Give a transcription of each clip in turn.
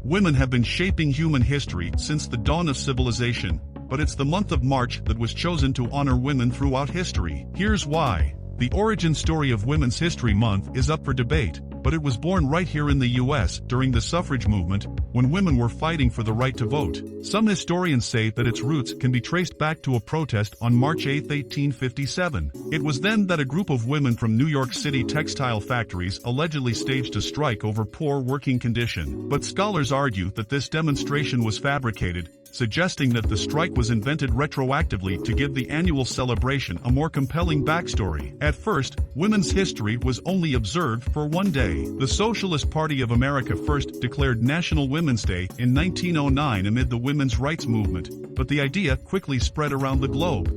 Women have been shaping human history since the dawn of civilization, but it's the month of March that was chosen to honor women throughout history. Here's why. The origin story of Women's History Month is up for debate, but it was born right here in the US during the suffrage movement, when women were fighting for the right to vote. Some historians say that its roots can be traced back to a protest on March 8, 1857. It was then that a group of women from New York City textile factories allegedly staged a strike over poor working condition. But scholars argue that this demonstration was fabricated, suggesting that the strike was invented retroactively to give the annual celebration a more compelling backstory. At first, women's history was only observed for one day. The Socialist Party of America first declared National Women's Day in 1909 amid the women's rights movement, but the idea quickly spread around the globe.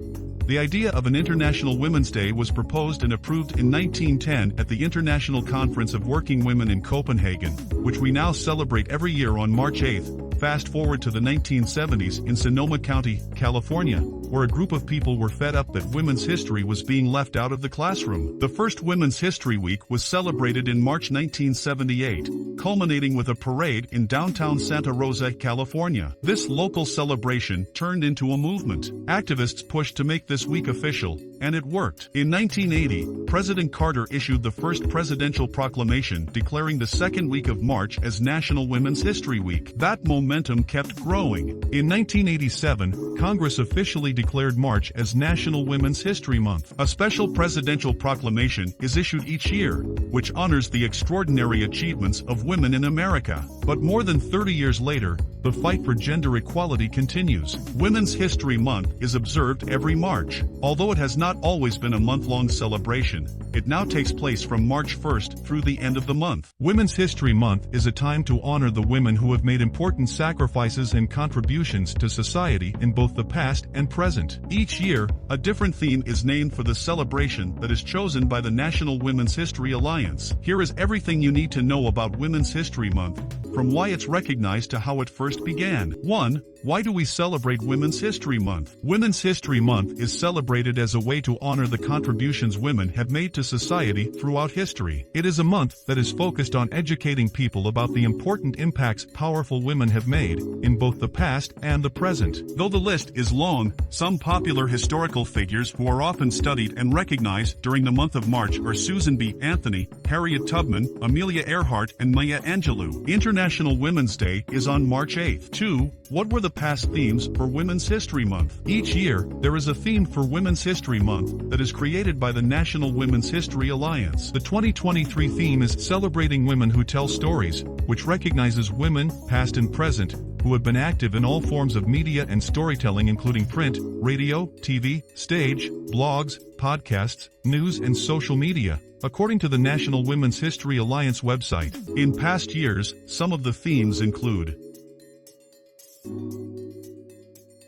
The idea of an International Women's Day was proposed and approved in 1910 at the International Conference of Working Women in Copenhagen, which we now celebrate every year on March 8. Fast forward to the 1970s in Sonoma County, California, where a group of people were fed up that women's history was being left out of the classroom. The first Women's History Week was celebrated in March 1978, culminating with a parade in downtown Santa Rosa, California. This local celebration turned into a movement. Activists pushed to make this week official, and it worked. In 1980, President Carter issued the first presidential proclamation declaring the second week of March as National Women's History Week. That momentum kept growing. In 1987, Congress officially declared March as National Women's History Month. A special presidential proclamation is issued each year, which honors the extraordinary achievements of women in America. But more than 30 years later, the fight for gender equality continues. Women's History Month is observed every March. Although it has not always been a month-long celebration, it now takes place from March 1st through the end of the month. Women's History Month is a time to honor the women who have made important sacrifices and contributions to society in both the past and present. Each year, a different theme is named for the celebration that is chosen by the National Women's History Alliance. Here is everything you need to know about Women's History Month, from why it's recognized to how it first began. 1. Why do we celebrate Women's History Month? Women's History Month is celebrated as a way to honor the contributions women have made to society throughout history. It is a month that is focused on educating people about the important impacts powerful women have made in both the past and the present. Though the list is long, some popular historical figures who are often studied and recognized during the month of March are Susan B. Anthony, Harriet Tubman, Amelia Earhart, and Maya Angelou. International Women's Day is on March 8th. 2. What were the past themes for Women's History Month? Each year, there is a theme for Women's History Month that is created by the National Women's History Alliance. The 2023 theme is Celebrating Women Who Tell Stories, which recognizes women, past and present, who have been active in all forms of media and storytelling including print, radio, TV, stage, blogs, podcasts, news and social media. According to the National Women's History Alliance website, in past years, some of the themes include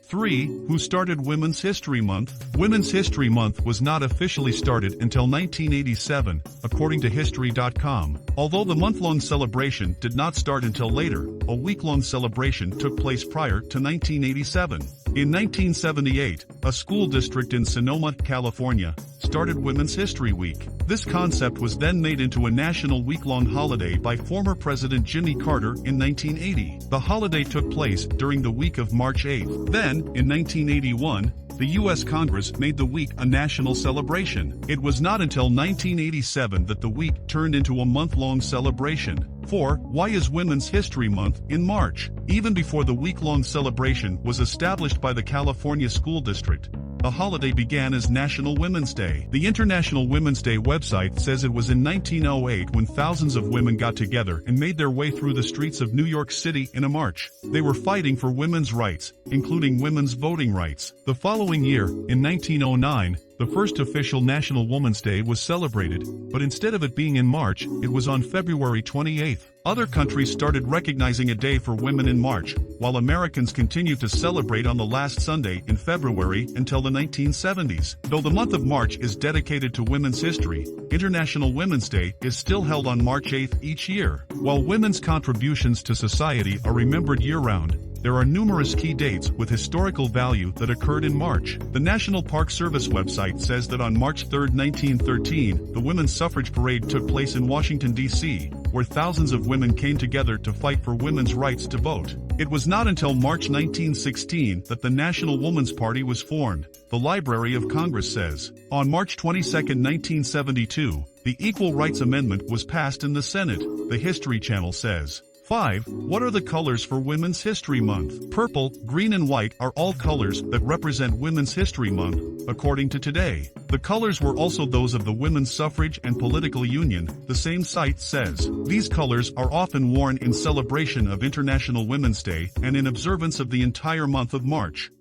3. Who started Women's History Month? Women's History Month was not officially started until 1987, according to History.com. Although the month-long celebration did not start until later, a week-long celebration took place prior to 1987. In 1978, a school district in Sonoma, California, started Women's History Week. This concept was then made into a national week-long holiday by former President Jimmy Carter in 1980. The holiday took place during the week of March 8th. Then, in 1981, the U.S. Congress made the week a national celebration. It was not until 1987 that the week turned into a month-long celebration. 4. Why is Women's History Month in March? Even before the week-long celebration was established by the California School District, the holiday began as National Women's Day. The International Women's Day website says it was in 1908 when thousands of women got together and made their way through the streets of New York City in a march. They were fighting for women's rights, including women's voting rights. The following year, in 1909, the first official National Women's Day was celebrated, but instead of it being in March, it was on February 28th. Other countries started recognizing a day for women in March, while Americans continued to celebrate on the last Sunday in February until the 1970s. Though the month of March is dedicated to women's history, International Women's Day is still held on March 8th each year. While women's contributions to society are remembered year-round, there are numerous key dates with historical value that occurred in March. The National Park Service website says that on March 3, 1913, the Women's Suffrage Parade took place in Washington, D.C., where thousands of women came together to fight for women's rights to vote. It was not until March 1916 that the National Woman's Party was formed, the Library of Congress says. On March 22, 1972, the Equal Rights Amendment was passed in the Senate, the History Channel says. 5. What are the colors for Women's History Month? Purple, green and white are all colors that represent Women's History Month, according to Today. The colors were also those of the Women's Suffrage and Political Union, the same site says. These colors are often worn in celebration of International Women's Day and in observance of the entire month of March.